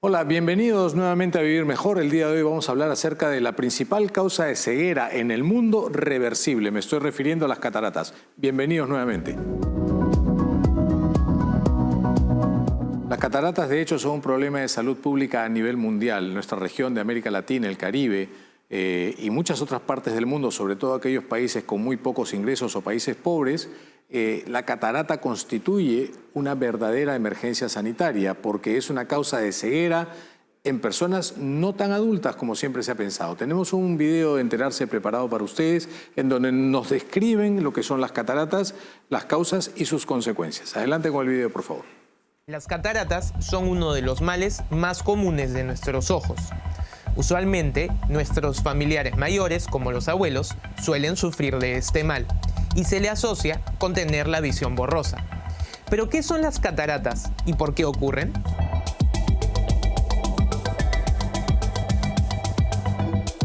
Hola, bienvenidos nuevamente a Vivir Mejor. El día de hoy vamos a hablar acerca de la principal causa de ceguera en el mundo reversible. Me estoy refiriendo a las cataratas. Bienvenidos nuevamente. Las cataratas, de hecho, son un problema de salud pública a nivel mundial. En nuestra región de América Latina, el Caribe y muchas otras partes del mundo, sobre todo aquellos países con muy pocos ingresos o países pobres, la catarata constituye una verdadera emergencia sanitaria porque es una causa de ceguera en personas no tan adultas como siempre se ha pensado. Tenemos un video de Enterarse preparado para ustedes en donde nos describen lo que son las cataratas, las causas y sus consecuencias. Adelante con el video, por favor. Las cataratas son uno de los males más comunes de nuestros ojos. Usualmente, nuestros familiares mayores, como los abuelos, suelen sufrir de este mal y se le asocia con tener la visión borrosa. ¿Pero qué son las cataratas y por qué ocurren?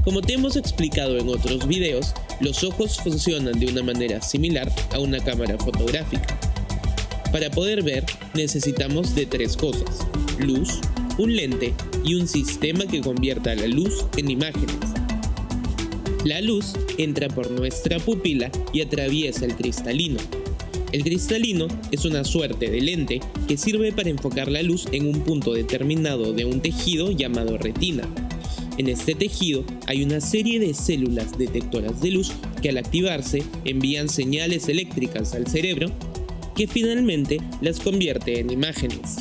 Como te hemos explicado en otros videos, los ojos funcionan de una manera similar a una cámara fotográfica. Para poder ver, necesitamos de tres cosas: luz, un lente y un sistema que convierta la luz en imágenes. La luz entra por nuestra pupila y atraviesa el cristalino. El cristalino es una suerte de lente que sirve para enfocar la luz en un punto determinado de un tejido llamado retina. En este tejido hay una serie de células detectoras de luz que al activarse envían señales eléctricas al cerebro que finalmente las convierte en imágenes.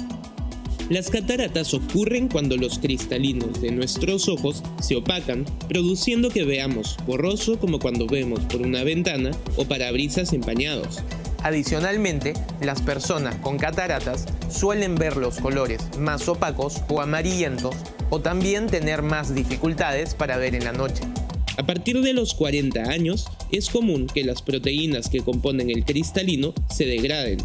Las cataratas ocurren cuando los cristalinos de nuestros ojos se opacan, produciendo que veamos borroso como cuando vemos por una ventana o parabrisas empañados. Adicionalmente, las personas con cataratas suelen ver los colores más opacos o amarillentos o también tener más dificultades para ver en la noche. A partir de los 40 años, es común que las proteínas que componen el cristalino se degraden.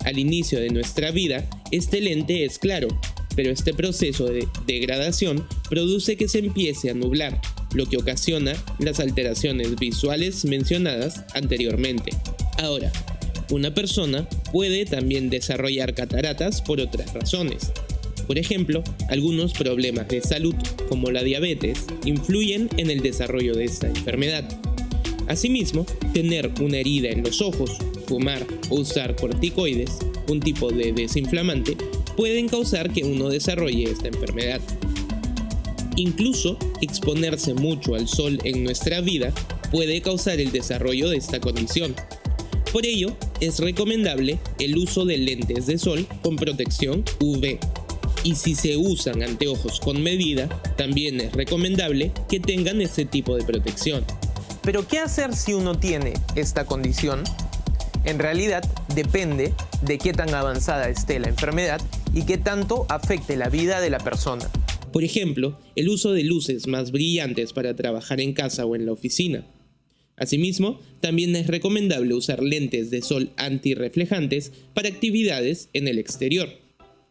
Al inicio de nuestra vida, este lente es claro, pero este proceso de degradación produce que se empiece a nublar, lo que ocasiona las alteraciones visuales mencionadas anteriormente. Ahora, una persona puede también desarrollar cataratas por otras razones. Por ejemplo, algunos problemas de salud, como la diabetes, influyen en el desarrollo de esta enfermedad. Asimismo, tener una herida en los ojos, fumar o usar corticoides, un tipo de desinflamante, pueden causar que uno desarrolle esta enfermedad. Incluso, exponerse mucho al sol en nuestra vida puede causar el desarrollo de esta condición. Por ello, es recomendable el uso de lentes de sol con protección UV. Y si se usan anteojos con medida, también es recomendable que tengan este tipo de protección. ¿Pero qué hacer si uno tiene esta condición? En realidad, depende de qué tan avanzada esté la enfermedad y qué tanto afecte la vida de la persona. Por ejemplo, el uso de luces más brillantes para trabajar en casa o en la oficina. Asimismo, también es recomendable usar lentes de sol antirreflejantes para actividades en el exterior.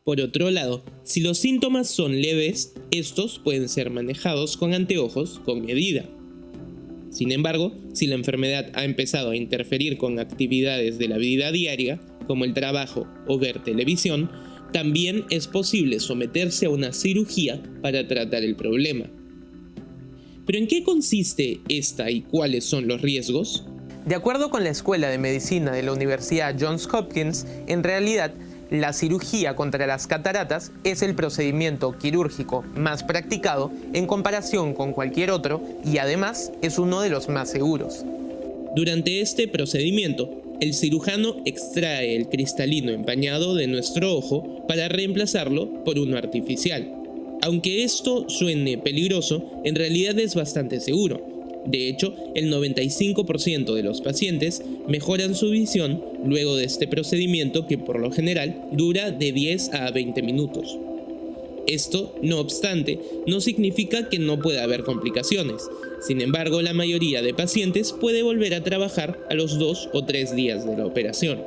Por otro lado, si los síntomas son leves, estos pueden ser manejados con anteojos con medida. Sin embargo, si la enfermedad ha empezado a interferir con actividades de la vida diaria, como el trabajo o ver televisión, también es posible someterse a una cirugía para tratar el problema. ¿Pero en qué consiste esta y cuáles son los riesgos? De acuerdo con la Escuela de Medicina de la Universidad Johns Hopkins, en realidad, la cirugía contra las cataratas es el procedimiento quirúrgico más practicado en comparación con cualquier otro y además es uno de los más seguros. Durante este procedimiento, el cirujano extrae el cristalino empañado de nuestro ojo para reemplazarlo por uno artificial. Aunque esto suene peligroso, en realidad es bastante seguro. De hecho, el 95% de los pacientes mejoran su visión luego de este procedimiento que por lo general dura de 10 a 20 minutos. Esto, no obstante, no significa que no pueda haber complicaciones. Sin embargo, la mayoría de pacientes puede volver a trabajar a los 2 o 3 días de la operación.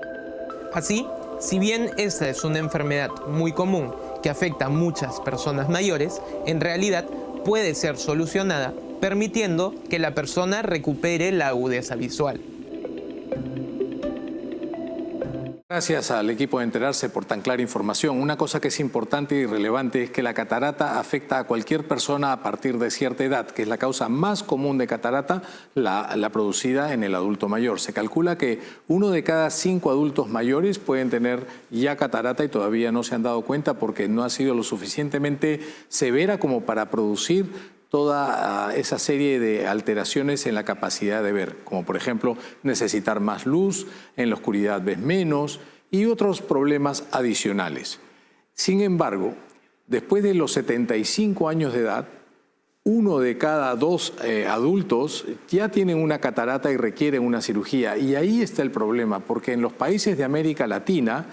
Así, si bien esta es una enfermedad muy común que afecta a muchas personas mayores, en realidad puede ser solucionada permitiendo que la persona recupere la agudeza visual. Gracias al equipo de Enterarse por tan clara información. Una cosa que es importante y relevante es que la catarata afecta a cualquier persona a partir de cierta edad, que es la causa más común de catarata, la producida en el adulto mayor. Se calcula que 1 de cada 5 adultos mayores pueden tener ya catarata y todavía no se han dado cuenta porque no ha sido lo suficientemente severa como para producir toda esa serie de alteraciones en la capacidad de ver, como por ejemplo necesitar más luz, en la oscuridad ves menos y otros problemas adicionales. Sin embargo, después de los 75 años de edad, 1 de cada 2 adultos ya tienen una catarata y requieren una cirugía. Y ahí está el problema, porque en los países de América Latina,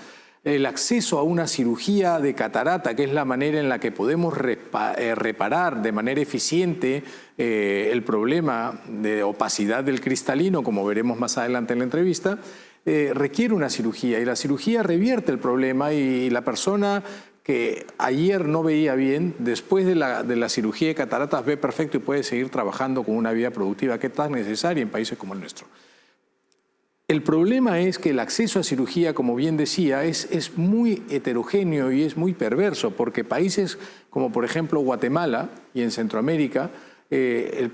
el acceso a una cirugía de catarata, que es la manera en la que podemos reparar de manera eficiente el problema de opacidad del cristalino, como veremos más adelante en la entrevista, requiere una cirugía y la cirugía revierte el problema y la persona que ayer no veía bien, después de la cirugía de cataratas ve perfecto y puede seguir trabajando con una vida productiva que es tan necesaria en países como el nuestro. El problema es que el acceso a cirugía, como bien decía, es muy heterogéneo y es muy perverso, porque países como por ejemplo Guatemala y en Centroamérica,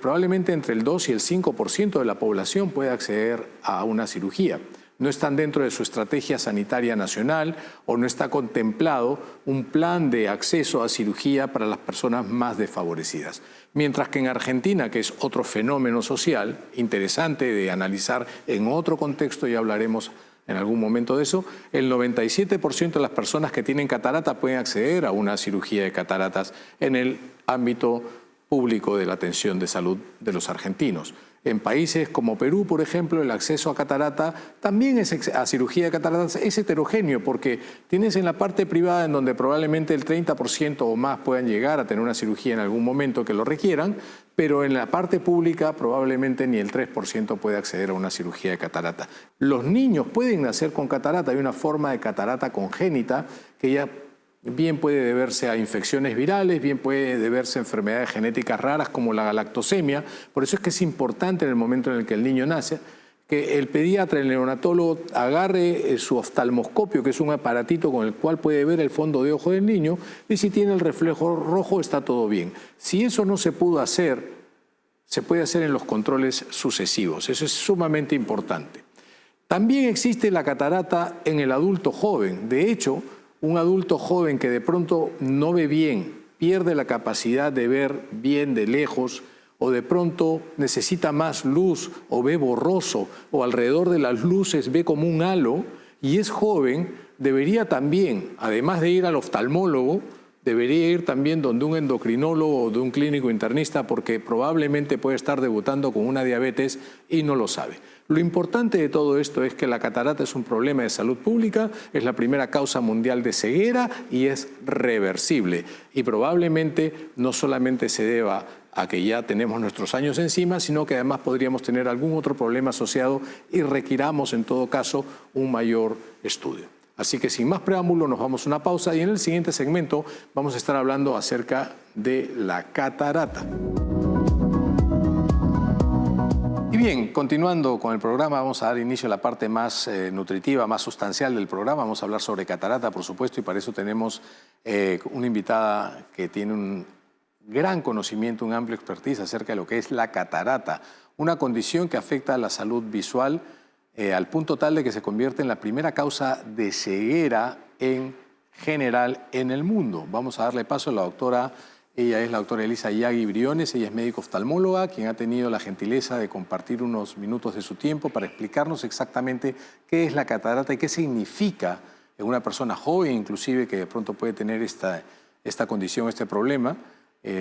probablemente entre el 2 y el 5% de la población puede acceder a una cirugía. No están dentro de su estrategia sanitaria nacional o no está contemplado un plan de acceso a cirugía para las personas más desfavorecidas. Mientras que en Argentina, que es otro fenómeno social interesante de analizar en otro contexto, ya hablaremos en algún momento de eso, el 97% de las personas que tienen catarata pueden acceder a una cirugía de cataratas en el ámbito público de la atención de salud de los argentinos. En países como Perú, por ejemplo, el acceso a catarata también a cirugía de cataratas es heterogéneo porque tienes en la parte privada en donde probablemente el 30% o más puedan llegar a tener una cirugía en algún momento que lo requieran, pero en la parte pública probablemente ni el 3% puede acceder a una cirugía de catarata. Los niños pueden nacer con catarata, hay una forma de catarata congénita que ya bien puede deberse a infecciones virales, bien puede deberse a enfermedades genéticas raras como la galactosemia. Por eso es que es importante en el momento en el que el niño nace que el pediatra, el neonatólogo, agarre su oftalmoscopio, que es un aparatito con el cual puede ver el fondo de ojo del niño, y si tiene el reflejo rojo está todo bien. Si eso no se pudo hacer, se puede hacer en los controles sucesivos. Eso es sumamente importante. También existe la catarata en el adulto joven. De hecho, un adulto joven que de pronto no ve bien, pierde la capacidad de ver bien de lejos, o de pronto necesita más luz, o ve borroso, o alrededor de las luces ve como un halo, y es joven, debería también, además de ir al oftalmólogo, debería ir también donde un endocrinólogo o de un clínico internista, porque probablemente puede estar debutando con una diabetes y no lo sabe. Lo importante de todo esto es que la catarata es un problema de salud pública, es la primera causa mundial de ceguera y es reversible. Y probablemente no solamente se deba a que ya tenemos nuestros años encima, sino que además podríamos tener algún otro problema asociado y requiramos en todo caso un mayor estudio. Así que sin más preámbulo nos vamos a una pausa y en el siguiente segmento vamos a estar hablando acerca de la catarata. Y bien, continuando con el programa, vamos a dar inicio a la parte más nutritiva, más sustancial del programa. Vamos a hablar sobre catarata, por supuesto, y para eso tenemos una invitada que tiene un gran conocimiento, un amplio expertise acerca de lo que es la catarata, una condición que afecta a la salud visual al punto tal de que se convierte en la primera causa de ceguera en general en el mundo. Vamos a darle paso a la doctora. Ella es la doctora Elisa Yagui Briones, ella es médico oftalmóloga, quien ha tenido la gentileza de compartir unos minutos de su tiempo para explicarnos exactamente qué es la catarata y qué significa en una persona joven, inclusive que de pronto puede tener esta condición, este problema,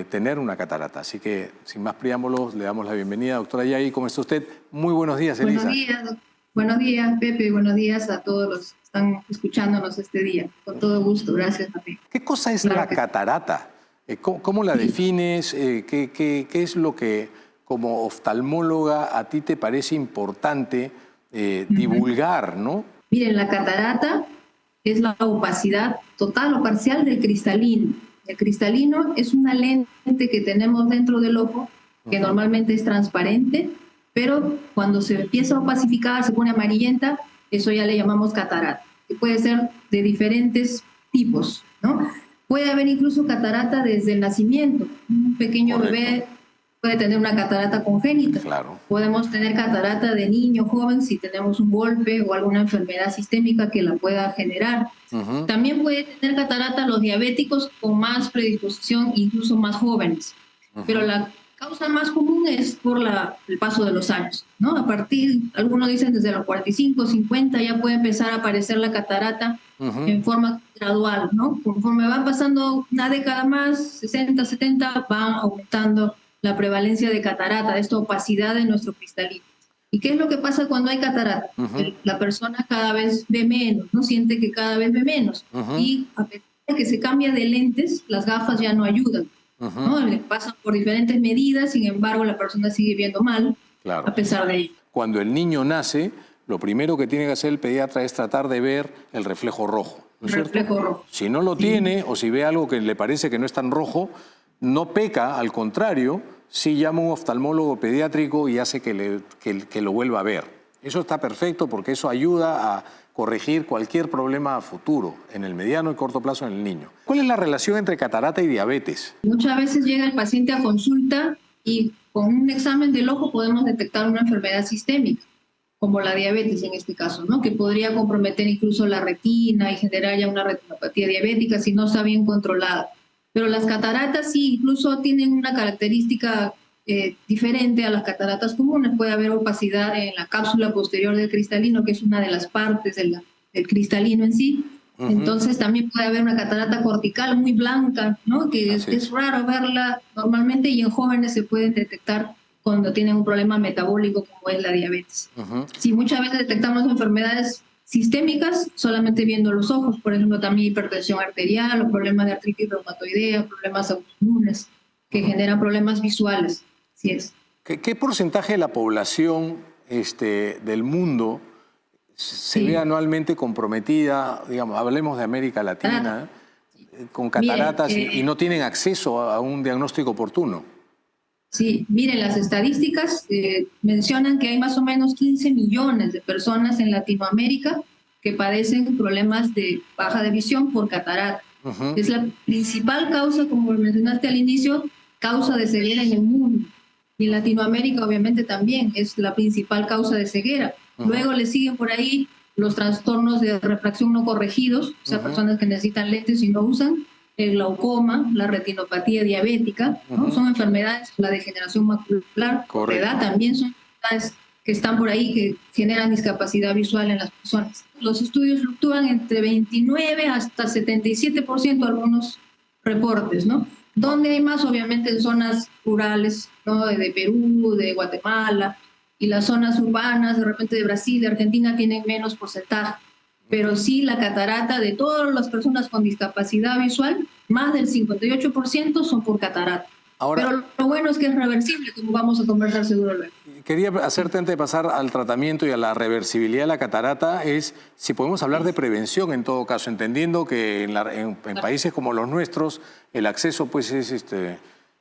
tener una catarata. Así que, sin más preámbulos, le damos la bienvenida. Doctora Yagui, ¿cómo está usted? Muy buenos días, Elisa. Buenos días, buenos días, Pepe. Buenos días a todos los que están escuchándonos este día. Con todo gusto, gracias a ti. ¿Qué cosa es la catarata? ¿Cómo la defines? ¿Qué es lo que como oftalmóloga a ti te parece importante divulgar, ¿no? Miren, la catarata es la opacidad total o parcial del cristalino. El cristalino es una lente que tenemos dentro del ojo, que normalmente es transparente, pero cuando se empieza a opacificar, se pone amarillenta, eso ya le llamamos catarata. que puede ser de diferentes tipos, ¿no? Puede haber incluso catarata desde el nacimiento. Un pequeño bebé puede tener una catarata congénita. Claro. Podemos tener catarata de niño, joven, si tenemos un golpe o alguna enfermedad sistémica que la pueda generar. También puede tener catarata los diabéticos con más predisposición, incluso más jóvenes. Pero la causa más común es por el paso de los años, ¿no? A partir, algunos dicen desde los 45, 50 ya puede empezar a aparecer la catarata en forma gradual, ¿no? Conforme van pasando una década más, 60, 70, van aumentando la prevalencia de catarata, de esta opacidad de nuestro cristalino. ¿Y qué es lo que pasa cuando hay catarata? La persona cada vez ve menos, ¿no? Siente que cada vez ve menos. Y a pesar de que se cambia de lentes, las gafas ya no ayudan. ¿No? Le pasan por diferentes medidas, sin embargo la persona sigue viendo mal, claro, a pesar de ello. Cuando el niño nace, lo primero que tiene que hacer el pediatra es tratar de ver el reflejo rojo, ¿no es reflejo rojo. Si no lo tiene o si ve algo que le parece que no es tan rojo, no peca, al contrario, sí llama a un oftalmólogo pediátrico y hace que lo vuelva a ver. Eso está perfecto porque eso ayuda a corregir cualquier problema futuro, en el mediano y corto plazo en el niño. ¿Cuál es la relación entre catarata y diabetes? Muchas veces llega el paciente a consulta y con un examen del ojo podemos detectar una enfermedad sistémica, como la diabetes en este caso, ¿no? Que podría comprometer incluso la retina y generar ya una retinopatía diabética si no está bien controlada. Pero las cataratas sí, incluso tienen una característica diferente a las cataratas comunes. Puede haber opacidad en la cápsula posterior del cristalino, que es una de las partes del cristalino en sí. Entonces también puede haber una catarata cortical muy blanca, ¿no? Que es raro verla normalmente, y en jóvenes se pueden detectar cuando tienen un problema metabólico como es la diabetes. Sí, muchas veces detectamos enfermedades sistémicas solamente viendo los ojos, por ejemplo también hipertensión arterial o problemas de artritis reumatoidea, problemas autoinmunes que generan problemas visuales. Así es. ¿Qué porcentaje de la población del mundo se ve anualmente comprometida, digamos, hablemos de América Latina, con cataratas y no tienen acceso a un diagnóstico oportuno? Sí, miren, las estadísticas mencionan que hay más o menos 15 millones de personas en Latinoamérica que padecen problemas de baja de visión por catarata. Es la principal causa, como mencionaste al inicio, causa de ceguera en el mundo. Y en Latinoamérica obviamente también es la principal causa de ceguera. Luego le siguen por ahí los trastornos de refracción no corregidos, o sea, personas que necesitan lentes y no usan, el glaucoma, la retinopatía diabética, ¿no? Son enfermedades, la degeneración macular, por edad también son enfermedades que están por ahí que generan discapacidad visual en las personas. Los estudios fluctúan entre 29 hasta 77% algunos reportes, ¿no? Donde hay más, obviamente, en zonas rurales, ¿no? De Perú, de Guatemala, y las zonas urbanas, de repente de Brasil, de Argentina, tienen menos porcentaje. Pero sí, la catarata de todas las personas con discapacidad visual, más del 58% son por catarata. Ahora, pero lo bueno es que es reversible, como vamos a conversar seguro luego. Quería hacerte, antes de pasar al tratamiento y a la reversibilidad de la catarata, es si podemos hablar de prevención en todo caso, entendiendo que en países como los nuestros el acceso pues es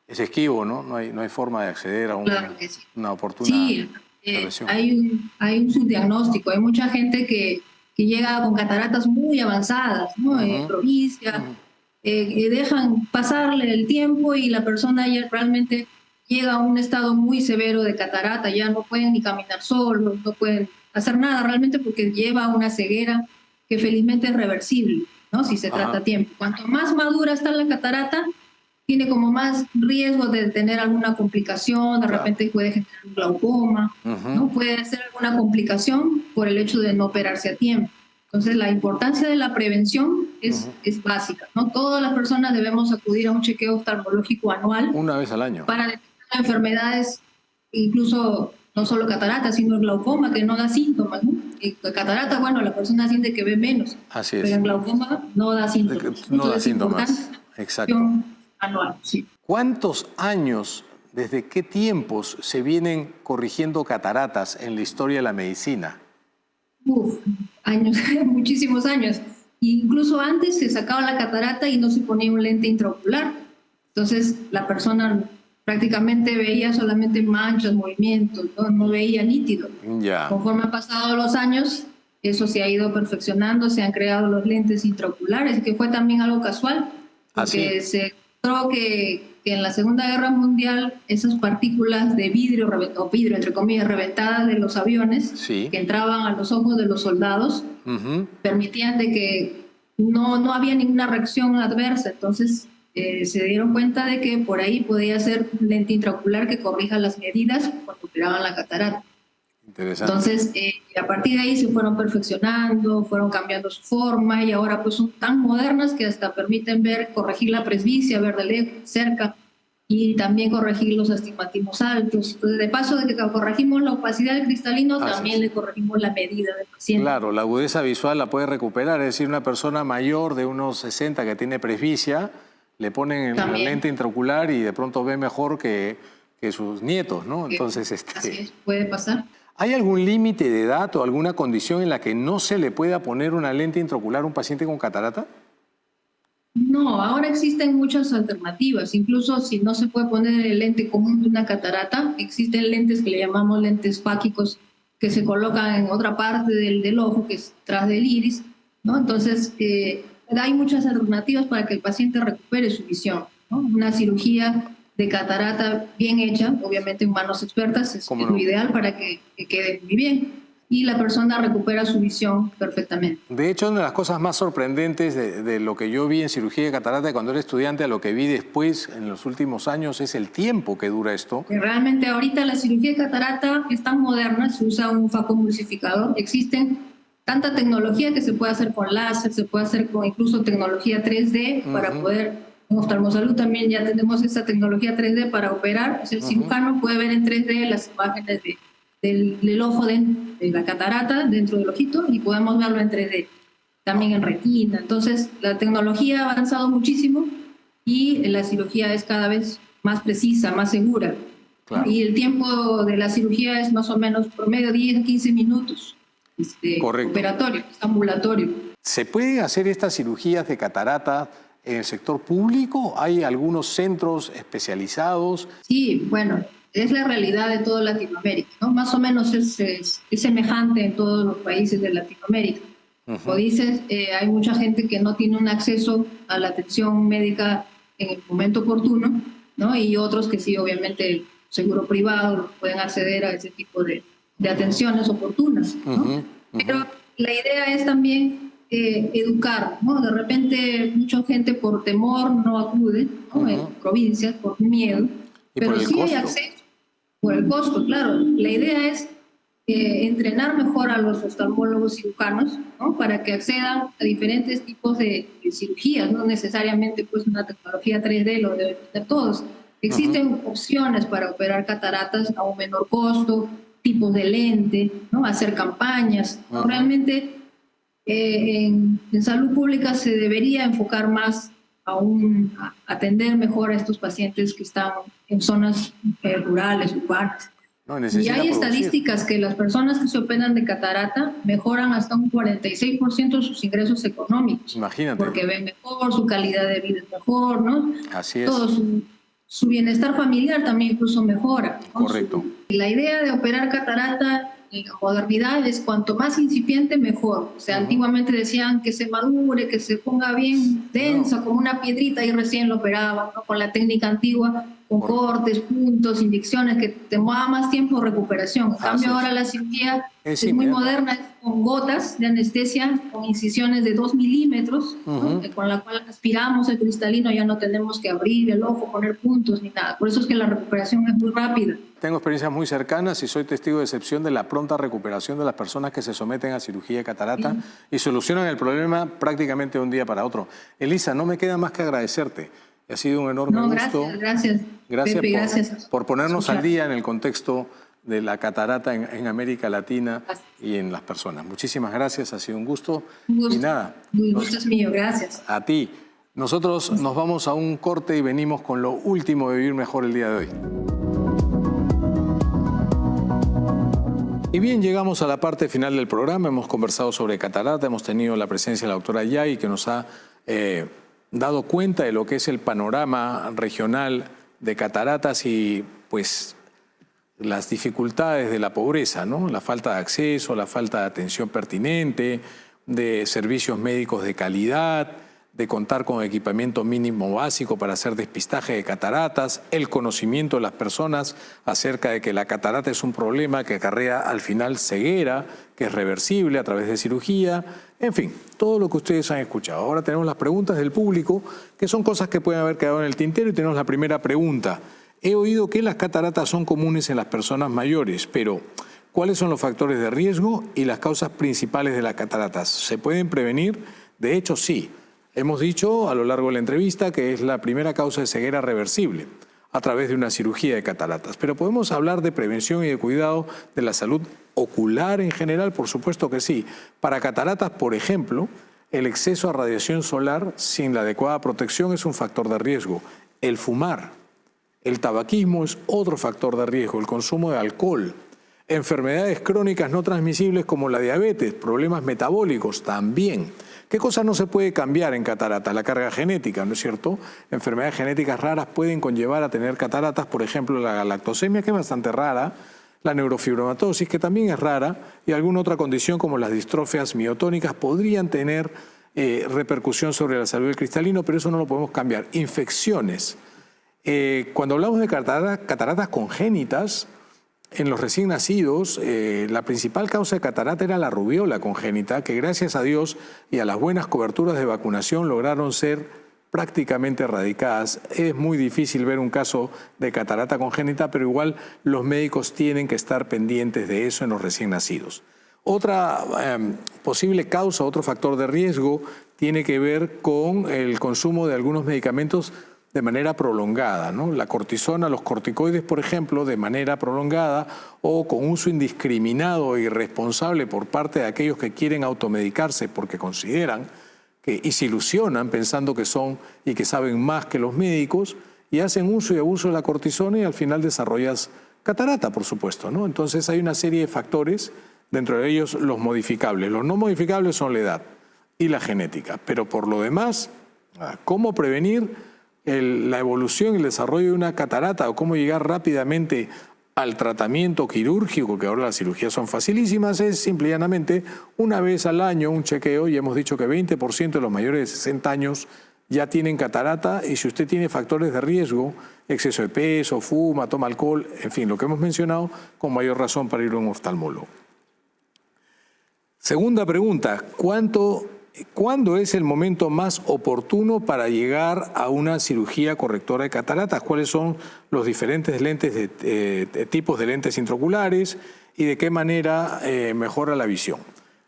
esquivo, ¿no? No hay forma de acceder a una oportuna prevención. Hay un subdiagnóstico. Hay mucha gente que llega con cataratas muy avanzadas, ¿no? En provincia, dejan pasarle el tiempo y la persona ya realmente llega a un estado muy severo de catarata, ya no pueden ni caminar solos, no pueden hacer nada realmente porque lleva una ceguera que felizmente es reversible, ¿no? Si se trata a tiempo. Cuanto más madura está la catarata, tiene como más riesgo de tener alguna complicación, de repente puede generar un glaucoma, ¿no? Puede ser alguna complicación por el hecho de no operarse a tiempo. Entonces, la importancia de la prevención es básica, ¿no? Todas las personas debemos acudir a un chequeo oftalmológico anual. Una vez al año. Para detectar enfermedades, incluso no solo catarata, sino el glaucoma, que no da síntomas, ¿no? Y catarata, bueno, la persona siente que ve menos. Así es. Pero el glaucoma no da síntomas. No da síntomas, exacto. Anual, sí. ¿Cuántos años, desde qué tiempos se vienen corrigiendo cataratas en la historia de la medicina? Años, muchísimos años. Incluso antes se sacaba la catarata y no se ponía un lente intraocular. Entonces la persona prácticamente veía solamente manchas, movimientos, no veía nítido. Ya. Conforme han pasado los años, eso se ha ido perfeccionando, se han creado los lentes intraoculares, que fue también algo casual, porque se encontró que en la Segunda Guerra Mundial esas partículas de vidrio, o vidrio entre comillas, reventadas de los aviones, que entraban a los ojos de los soldados, permitían de que no había ninguna reacción adversa. Entonces se dieron cuenta de que por ahí podía ser un lente intraocular que corrija las medidas cuando operaban la catarata. Entonces, a partir de ahí se fueron perfeccionando, fueron cambiando su forma y ahora pues son tan modernas que hasta permiten corregir la presbicia, ver de lejos, cerca, y también corregir los astigmatismos altos. Entonces, de paso de que corregimos la opacidad del cristalino, también le corregimos la medida del paciente. Claro, la agudeza visual la puede recuperar, es decir, una persona mayor de unos 60 que tiene presbicia, le ponen la lente intraocular y de pronto ve mejor que sus nietos, ¿no? Entonces, así es, puede pasar. ¿Hay algún límite de edad o alguna condición en la que no se le pueda poner una lente intraocular a un paciente con catarata? No, ahora existen muchas alternativas. Incluso si no se puede poner el lente común de una catarata, existen lentes que le llamamos lentes fáquicos que se colocan en otra parte del ojo, que es tras del iris, ¿no? Entonces, hay muchas alternativas para que el paciente recupere su visión, ¿no? Una cirugía de catarata bien hecha, obviamente en manos expertas, es lo ideal para que quede muy bien y la persona recupera su visión perfectamente. De hecho, una de las cosas más sorprendentes de lo que yo vi en cirugía de catarata cuando era estudiante a lo que vi después en los últimos años es el tiempo que dura esto. Realmente ahorita la cirugía de catarata es tan moderna, se usa un facomulsificador, existen tanta tecnología que se puede hacer con láser, se puede hacer con incluso tecnología 3D para poder... En oftalmosalud también ya tenemos esta tecnología 3D para operar. Pues el cirujano puede ver en 3D las imágenes del ojo de la catarata dentro del ojito y podemos verlo en 3D, también en retina. Entonces la tecnología ha avanzado muchísimo y la cirugía es cada vez más precisa, más segura. Claro. Y el tiempo de la cirugía es más o menos promedio 10 a 15 minutos. Operatorio, es ambulatorio. ¿Se puede hacer estas cirugías de catarata en el sector público? ¿Hay algunos centros especializados? Sí, bueno, es la realidad de toda Latinoamérica, ¿no? Más o menos es semejante en todos los países de Latinoamérica. Como dices, hay mucha gente que no tiene un acceso a la atención médica en el momento oportuno, ¿no? Y otros que sí, obviamente, el seguro privado pueden acceder a ese tipo de atenciones oportunas, ¿no? Pero la idea es también educar, ¿no? De repente mucha gente por temor no acude, ¿no? En provincias por miedo, pero sí hay acceso por el costo, claro. La idea es entrenar mejor a los oftalmólogos cirujanos, ¿no? Para que accedan a diferentes tipos de cirugías, no necesariamente pues una tecnología 3D lo deben tener todos. Existen opciones para operar cataratas a un menor costo, tipos de lente, ¿no? Hacer campañas, ¿no? Realmente en salud pública se debería enfocar más a atender mejor a estos pacientes que están en zonas rurales, urbanas. Y hay estadísticas que las personas que se operan de catarata mejoran hasta un 46% sus ingresos económicos. Imagínate. Porque ven mejor, su calidad de vida es mejor, ¿no? Así es. Todo su bienestar familiar también incluso mejora, ¿no? Correcto. La idea de operar catarata en la modernidad es cuanto más incipiente, mejor. O sea, antiguamente decían que se madure, que se ponga bien densa, como una piedrita, y recién lo operaban, ¿no? Con la técnica antigua, con cortes, puntos, inyecciones, que tomaba más tiempo de recuperación. En cambio, ahora la cirugía es muy moderna, con gotas de anestesia, con incisiones de 2 milímetros, ¿no? Con la cual aspiramos el cristalino, ya no tenemos que abrir el ojo, poner puntos ni nada. Por eso es que la recuperación es muy rápida. Tengo experiencias muy cercanas y soy testigo de excepción de la pronta recuperación de las personas que se someten a cirugía de catarata y solucionan el problema prácticamente de un día para otro. Elisa, no me queda más que agradecerte. Ha sido un enorme gusto. Gracias. Pepe, gracias por ponernos al día en el contexto de la catarata en América Latina y en las personas. Muchísimas gracias, ha sido un gusto. Y nada. El gusto es mío, gracias. A ti. Nosotros nos vamos a un corte y venimos con lo último de Vivir Mejor el día de hoy. Y bien, llegamos a la parte final del programa. Hemos conversado sobre catarata, hemos tenido la presencia de la doctora Yay, que nos ha dado cuenta de lo que es el panorama regional de cataratas y pues las dificultades de la pobreza, ¿no? La falta de acceso, la falta de atención pertinente, de servicios médicos de calidad, de contar con equipamiento mínimo básico para hacer despistaje de cataratas, el conocimiento de las personas acerca de que la catarata es un problema que acarrea al final ceguera, que es reversible a través de cirugía, en fin, todo lo que ustedes han escuchado. Ahora tenemos las preguntas del público, que son cosas que pueden haber quedado en el tintero, y tenemos la primera pregunta. He oído que las cataratas son comunes en las personas mayores, pero ¿cuáles son los factores de riesgo y las causas principales de las cataratas? ¿Se pueden prevenir? De hecho, sí. Hemos dicho a lo largo de la entrevista que es la primera causa de ceguera reversible a través de una cirugía de cataratas. Pero ¿podemos hablar de prevención y de cuidado de la salud ocular en general? Por supuesto que sí. Para cataratas, por ejemplo, el exceso a radiación solar sin la adecuada protección es un factor de riesgo. El fumar, el tabaquismo es otro factor de riesgo, el consumo de alcohol. Enfermedades crónicas no transmisibles como la diabetes, problemas metabólicos también. ¿Qué cosa no se puede cambiar en cataratas? La carga genética, ¿no es cierto? Enfermedades genéticas raras pueden conllevar a tener cataratas, por ejemplo, la galactosemia, que es bastante rara, la neurofibromatosis, que también es rara, y alguna otra condición como las distrofias miotónicas podrían tener repercusión sobre la salud del cristalino, pero eso no lo podemos cambiar. Infecciones. Cuando hablamos de cataratas congénitas, en los recién nacidos, la principal causa de catarata era la rubiola congénita, que gracias a Dios y a las buenas coberturas de vacunación lograron ser prácticamente erradicadas. Es muy difícil ver un caso de catarata congénita, pero igual los médicos tienen que estar pendientes de eso en los recién nacidos. Otra posible causa, otro factor de riesgo, tiene que ver con el consumo de algunos medicamentos de manera prolongada, ¿no? La cortisona, los corticoides, por ejemplo, de manera prolongada o con uso indiscriminado e irresponsable por parte de aquellos que quieren automedicarse porque consideran que, y se ilusionan pensando que son y que saben más que los médicos, y hacen uso y abuso de la cortisona y al final desarrollas catarata, por supuesto, ¿no? Entonces hay una serie de factores, dentro de ellos los modificables. Los no modificables son la edad y la genética, pero por lo demás, ¿cómo prevenir la evolución y el desarrollo de una catarata o cómo llegar rápidamente al tratamiento quirúrgico, que ahora las cirugías son facilísimas? Es simple y llanamente una vez al año un chequeo, y hemos dicho que 20% de los mayores de 60 años ya tienen catarata, y si usted tiene factores de riesgo, exceso de peso, fuma, toma alcohol, en fin, lo que hemos mencionado, con mayor razón para ir a un oftalmólogo. Segunda pregunta, ¿cuándo es el momento más oportuno para llegar a una cirugía correctora de cataratas? ¿Cuáles son los diferentes lentes tipos de lentes intraoculares y de qué manera mejora la visión?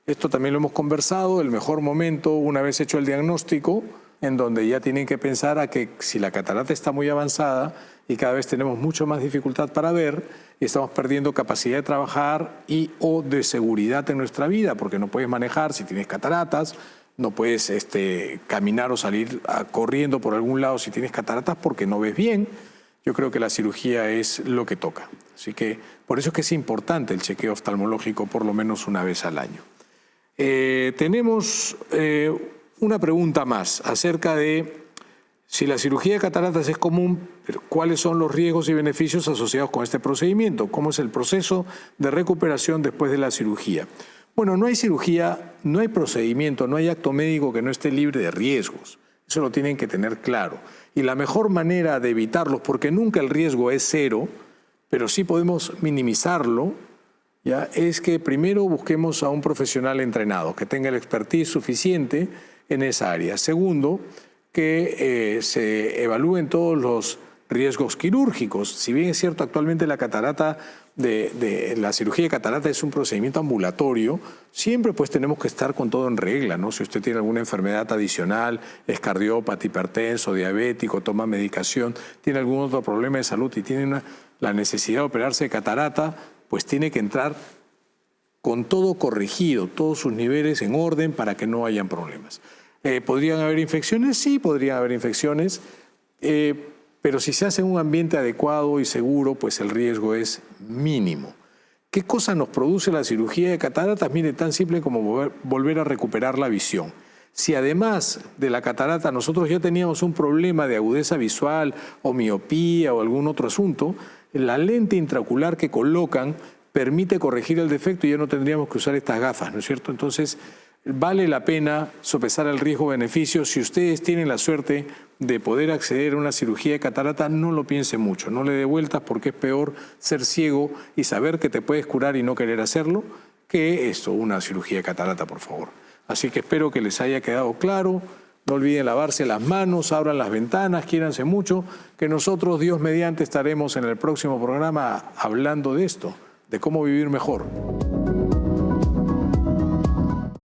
Esto también lo hemos conversado, el mejor momento, una vez hecho el diagnóstico, en donde ya tienen que pensar a que si la catarata está muy avanzada y cada vez tenemos mucho más dificultad para ver, y estamos perdiendo capacidad de trabajar y o de seguridad en nuestra vida, porque no puedes manejar si tienes cataratas, no puedes caminar o salir corriendo por algún lado si tienes cataratas porque no ves bien. Yo creo que la cirugía es lo que toca. Así que por eso es que es importante el chequeo oftalmológico por lo menos una vez al año. Tenemos una pregunta más acerca de si la cirugía de cataratas es común, ¿cuáles son los riesgos y beneficios asociados con este procedimiento? ¿Cómo es el proceso de recuperación después de la cirugía? Bueno, no hay cirugía, no hay procedimiento, no hay acto médico que no esté libre de riesgos. Eso lo tienen que tener claro. Y la mejor manera de evitarlos, porque nunca el riesgo es cero, pero sí podemos minimizarlo, ¿ya? Es que primero busquemos a un profesional entrenado, que tenga el expertise suficiente en esa área. Segundo, que se evalúen todos los riesgos quirúrgicos. Si bien es cierto, actualmente la catarata la cirugía de catarata es un procedimiento ambulatorio, siempre pues tenemos que estar con todo en regla, ¿no? Si usted tiene alguna enfermedad adicional, es cardiópata, hipertenso, diabético, toma medicación, tiene algún otro problema de salud y tiene la necesidad de operarse de catarata, pues tiene que entrar con todo corregido, todos sus niveles en orden para que no hayan problemas. ¿Podrían haber infecciones? Sí, podrían haber infecciones, pero si se hace en un ambiente adecuado y seguro, pues el riesgo es mínimo. ¿Qué cosa nos produce la cirugía de cataratas? Mire, tan simple como volver a recuperar la visión. Si además de la catarata nosotros ya teníamos un problema de agudeza visual o miopía o algún otro asunto, La lente intraocular que colocan permite corregir el defecto y ya no tendríamos que usar estas gafas, ¿no es cierto? Entonces, vale la pena sopesar el riesgo-beneficio. Si ustedes tienen la suerte de poder acceder a una cirugía de catarata, no lo piense mucho, no le dé vueltas, porque es peor ser ciego y saber que te puedes curar y no querer hacerlo que esto, una cirugía de catarata, por favor. Así que espero que les haya quedado claro. No olviden lavarse las manos, abran las ventanas, quiéranse mucho, que nosotros, Dios mediante, estaremos en el próximo programa hablando de esto, de cómo vivir mejor.